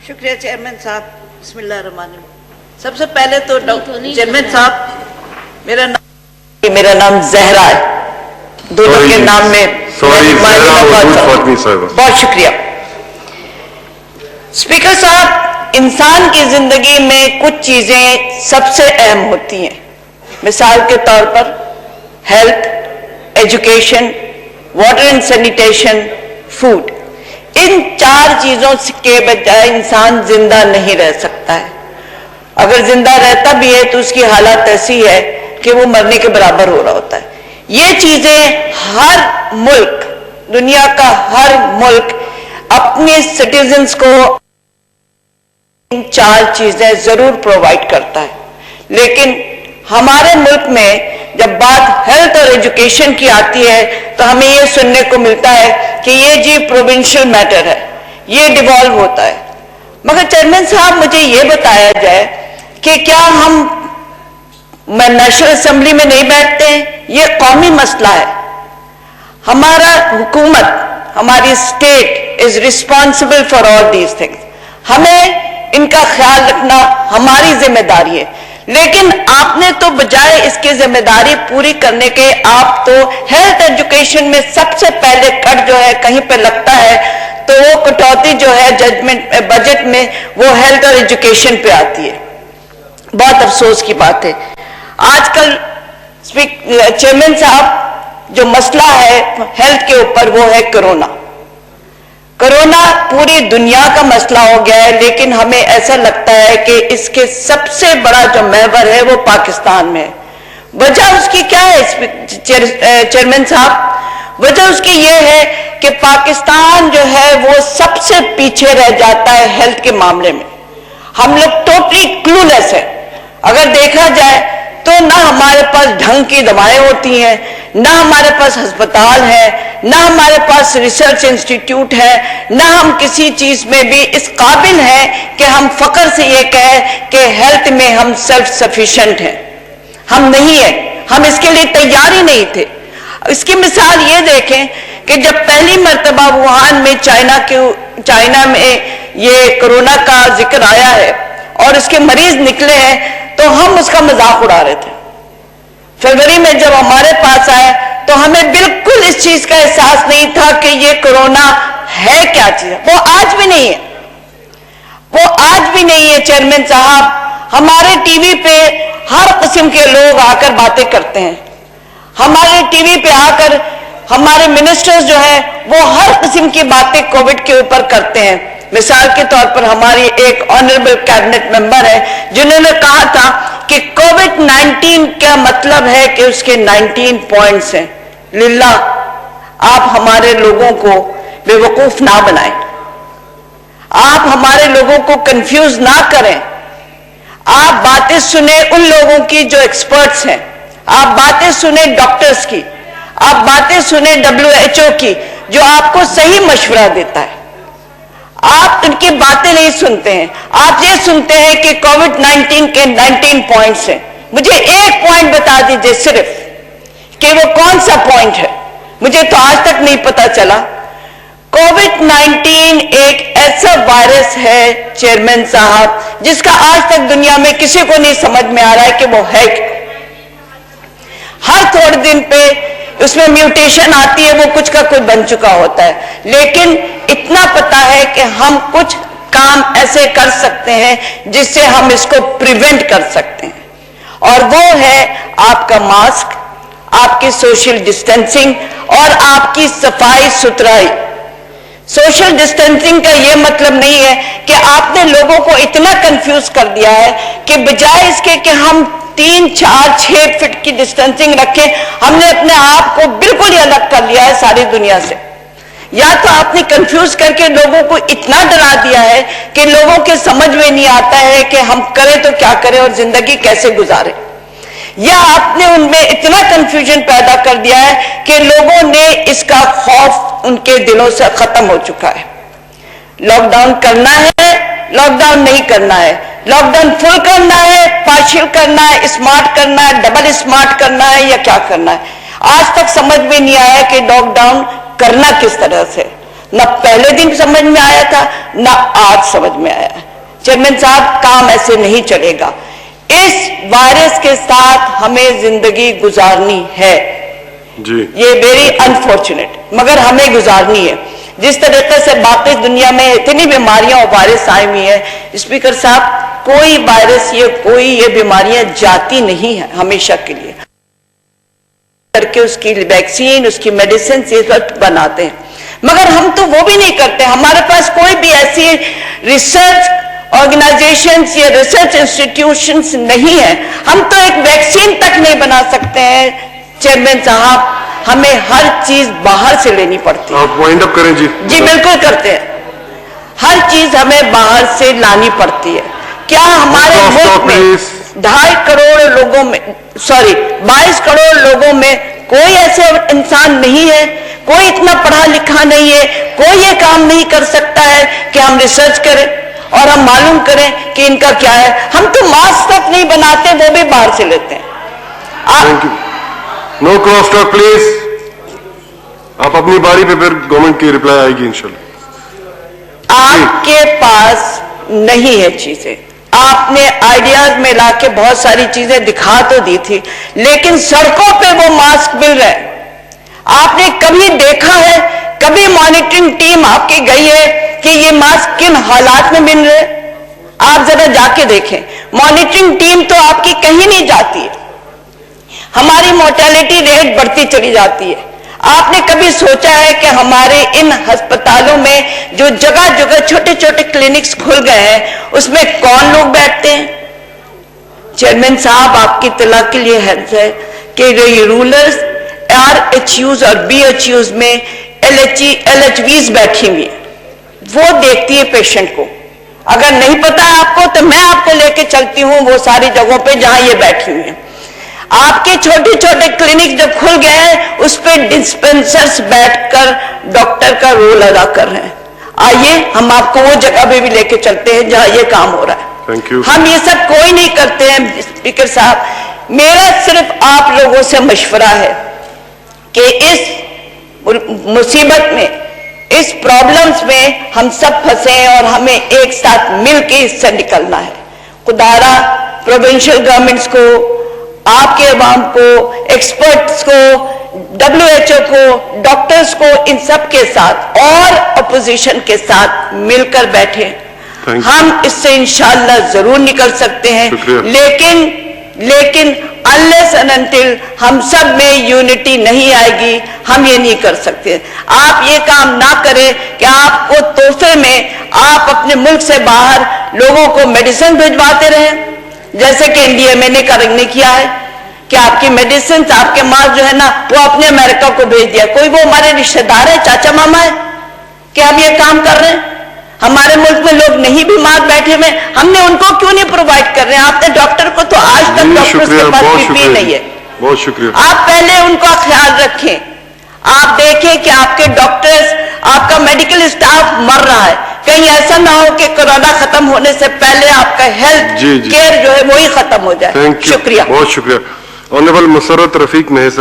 शुक्रिया चेयरमैन साहब। बिस्मिल्लाहिर्रहमानिर्रहीम। सबसे पहले तो चेयरमैन साहब मेरा नाम जहरा है, दोनों के नाम में बहुत शुक्रिया। स्पीकर साहब, इंसान की जिंदगी में कुछ चीजें सबसे अहम होती हैं। मिसाल के तौर पर health, education, water and sanitation, food. इन चार चीजों के बजाय इंसान जिंदा नहीं रह सकता है। अगर जिंदा रहता भी है तो उसकी हालत ऐसी है कि वो मरने के बराबर हो रहा होता है। ये चीजें हर मुल्क, दुनिया का हर मुल्क अपने सिटीजन्स को इन चार चीजें जरूर प्रोवाइड करता है, लेकिन हमारे मुल्क में जब बात हेल्थ और एजुकेशन की आती है तो हमें ये सुनने को मिलता है कि ये जी प्रोविंशियल मैटर है, ये डिवॉल्व होता है। मगर चेयरमैन साहब, मुझे ये बताया जाए कि क्या हम नेशनल असेंबली में नहीं बैठते हैं? ये कौमी मसला है। हमारा हुकूमत, हमारी state is responsible for all these things. हमें इनका ख्याल रखना हमारी जिम्मेदारी है, लेकिन आपने तो बजाय इसकी जिम्मेदारी पूरी करने के, आप तो हेल्थ एजुकेशन में सबसे पहले कट जो है कहीं पे लगता है तो वो कटौती जो है जजमेंट बजट में वो हेल्थ और एजुकेशन पे आती है। बहुत अफसोस की बात है। आजकल चेयरमैन साहब, जो मसला है हेल्थ के ऊपर वो है कोरोना। कोरोना पूरी दुनिया का मसला हो गया है, लेकिन हमें ऐसा लगता है कि इसके सबसे बड़ा जो महवर है वो पाकिस्तान में है। वजह उसकी क्या है चेयरमैन साहब? वजह उसकी ये है कि पाकिस्तान जो है वो सबसे पीछे रह जाता है हेल्थ के मामले में। हम लोग टोटली क्लूलेस है। अगर देखा जाए तो ना हमारे पास ढंग की दवाएं होती हैं, ना हमारे पास अस्पताल है, ना हमारे पास रिसर्च इंस्टीट्यूट है, ना हम किसी चीज में भी इस काबिल हैं कि हम फख्र से ये कहें कि हेल्थ में हम सेल्फ सफिशिएंट हैं। हम नहीं है, हम इसके लिए तैयार ही नहीं थे। इसकी मिसाल ये देखें कि जब पहली मर्तबा वुहान में चाइना में ये कोरोना का जिक्र आया है और उसके मरीज निकले हैं तो हम उसका मजाक उड़ा रहे थे। फरवरी में जब हमारे पास आए तो हमें बिल्कुल इस चीज का एहसास नहीं था कि ये कोरोना है क्या चीज। वो आज भी नहीं है, वो आज भी नहीं है चेयरमैन साहब। हमारे टीवी पे हर किस्म के लोग आकर बातें करते हैं। हमारे टीवी पे आकर हमारे मिनिस्टर्स जो है वो हर किस्म की बातें कोविड के ऊपर करते हैं। मिसाल के तौर पर हमारी एक ऑनरेबल कैबिनेट मेंबर है जिन्होंने कहा था कि कोविड-19 का मतलब है कि उसके 19 पॉइंट्स हैं। लिल्ला, आप हमारे लोगों को बेवकूफ ना बनाएं, आप हमारे लोगों को कंफ्यूज ना करें। आप बातें सुने उन लोगों की जो एक्सपर्ट्स हैं, आप बातें सुने डॉक्टर्स की, आप बातें सुने WHO की जो आपको सही मशवरा देता है। आप उनकी बातें नहीं सुनते हैं, आप ये सुनते हैं कि कोविड-19 के 19 पॉइंट्स हैं। मुझे एक पॉइंट बता दीजिए सिर्फ कि वो कौन सा पॉइंट है, मुझे तो आज तक नहीं पता चला। कोविड-19 एक ऐसा वायरस है चेयरमैन साहब जिसका आज तक दुनिया में किसी को नहीं समझ में आ रहा है कि वो है क्या। हर थोड़े दिन पे उसमें म्यूटेशन आती है, वो कुछ का कुछ बन चुका होता है, लेकिन इतना पता है कि हम कुछ काम ऐसे कर सकते हैं जिससे हम इसको प्रिवेंट कर सकते हैं, और वो है आपका मास्क, आपकी सोशल डिस्टेंसिंग और आपकी सफाई सुथराई। सोशल डिस्टेंसिंग का ये मतलब नहीं है कि आपने लोगों को इतना कंफ्यूज कर दिया है कि बजाय इसके कि हम 3, 4, 6 फीट की डिस्टेंसिंग रखें, हमने अपने आप को बिल्कुल ही अलग कर लिया है सारी दुनिया से। या तो आपने कंफ्यूज करके लोगों को इतना डरा दिया है कि लोगों के समझ में नहीं आता है कि हम करें तो क्या करें और जिंदगी कैसे गुजारें, या आपने उनमें इतना कंफ्यूजन पैदा कर दिया है कि लोगों ने इसका खौफ उनके दिलों से खत्म हो चुका है। लॉकडाउन करना है, लॉकडाउन नहीं करना है, लॉकडाउन फुल करना है, पार्शियल करना है, स्मार्ट करना है, डबल स्मार्ट करना है, या क्या करना है। आज तक समझ में नहीं आया कि लॉकडाउन करना किस तरह से। न पहले दिन समझ में आया था, न आज समझ में आया है। चेयरमैन साहब, काम ऐसे नहीं चलेगा। इस वायरस के साथ हमें जिंदगी गुजारनी है जी। ये वेरी अनफॉर्चुनेट, मगर हमें गुजारनी है। जिस तरीके से बाकी दुनिया में इतनी बीमारियां और वायरस आई हुई है, स्पीकर साहब, कोई वायरस ये बीमारियां जाती नहीं है हमेशा के लिए, करके उसकी वैक्सीन, उसकी मेडिसिन ये सब बनाते हैं, मगर हम तो वो भी नहीं करते। हमारे पास कोई भी ऐसी रिसर्च ऑर्गेनाइजेशंस या रिसर्च इंस्टीट्यूशंस नहीं है। हम तो एक वैक्सीन तक नहीं बना सकते हैं। चेयरमैन साहब, हमें हर चीज बाहर से लेनी पड़ती है। आप वाइंड अप करें जी। जी बिल्कुल करते हैं। हर चीज हमें बाहर से लानी पड़ती है। क्या हमारे मुल्क में 2.5 करोड़ लोगों में 22 करोड़ लोगों में कोई ऐसे इंसान नहीं है, कोई इतना पढ़ा लिखा नहीं है, कोई ये काम नहीं कर सकता है कि हम रिसर्च करें और हम मालूम करें कि इनका क्या है। हम तो मास्क तक नहीं बनाते, वो भी बाहर से लेते हैं। Thank you. No cross talk please. आप अपनी बारी पे फिर गवर्नमेंट की रिप्लाई आएगी इंशाल्लाह। आपके पास नहीं है चीजें, आपने आइडियाज में लाके बहुत सारी चीजें दिखा तो दी थी, लेकिन सड़कों पे वो मास्क मिल रहे हैं। आपने कभी देखा है, कभी मॉनिटरिंग टीम आपकी गई है कि ये मास्क किन हालात में मिल रहे? आप जरा जाके देखें, मॉनिटरिंग टीम तो आपकी कहीं नहीं जाती है। हमारी मोर्टेलिटी रेट बढ़ती चली जाती है। आपने कभी सोचा है कि हमारे इन अस्पतालों में जो जगह जगह छोटे छोटे क्लिनिक्स खुल गए हैं, उसमें कौन लोग बैठते हैं? चेयरमैन साहब, आपकी इत्तला के लिए है कि रूरल्स RHUs और BHUs में LHVs बैठी हुई है, वो देखती है पेशेंट को। अगर नहीं पता है आपको तो मैं आपको लेके चलती हूं वो सारी जगहों पे जहां ये बैठी हुई है। आपके छोटे छोटे क्लिनिक जब खुल गए हैं, उस पे डिस्पेंसर्स बैठकर डॉक्टर का रोल अदा कर रहे हैं। आइए हम आपको वो जगह पे भी लेके चलते हैं जहां ये काम हो रहा है। Thank you. हम ये सब कोई नहीं करते हैं। स्पीकर साहब, मेरा सिर्फ आप लोगों से मशवरा है कि इस मुसीबत में, इस प्रॉब्लम्स में हम सब फंसे और हमें एक साथ मिलकर इससे निकलना है। खुदारा प्रोविंशियल गवर्नमेंट्स को, आपके अवाम को, एक्सपर्ट्स को, WHO को, डॉक्टर्स को, इन सब के साथ और अपोजिशन के साथ मिलकर बैठे, हम इससे इंशाअल्लाह जरूर निकल सकते हैं। लेकिन अनलेस एंड अनटिल हम सब में यूनिटी नहीं आएगी, हम ये नहीं कर सकते। आप ये काम ना करें कि आपको तोहफे में आप अपने मुल्क से बाहर लोगों को मेडिसिन भिजवाते रहें, जैसे कि इंडिया में ने किया है कि आपकी मेडिसिन, आपके मास्क जो है ना, वो अपने अमेरिका को भेज दिया। कोई वो हमारे रिश्तेदार है, चाचा मामा है कि हम ये काम कर रहे हैं? हमारे मुल्क में लोग नहीं बीमार बैठे हुए, हमने उनको क्यों नहीं प्रोवाइड कर रहे हैं? आपने डॉक्टर को तो आज तक डॉक्टर्स के पास PPE नहीं है। बहुत शुक्रिया। आप पहले उनका ख्याल रखें। आप देखें कि आपके डॉक्टर्स, आपका मेडिकल स्टाफ मर रहा है, कहीं ऐसा ना हो कि कोरोना खत्म होने से पहले आपका हेल्थ केयर जो है वही खत्म हो जाए। थैंक यू, शुक्रिया, बहुत शुक्रिया। ऑनरेबल मुसर्रत रफीक मेहसन।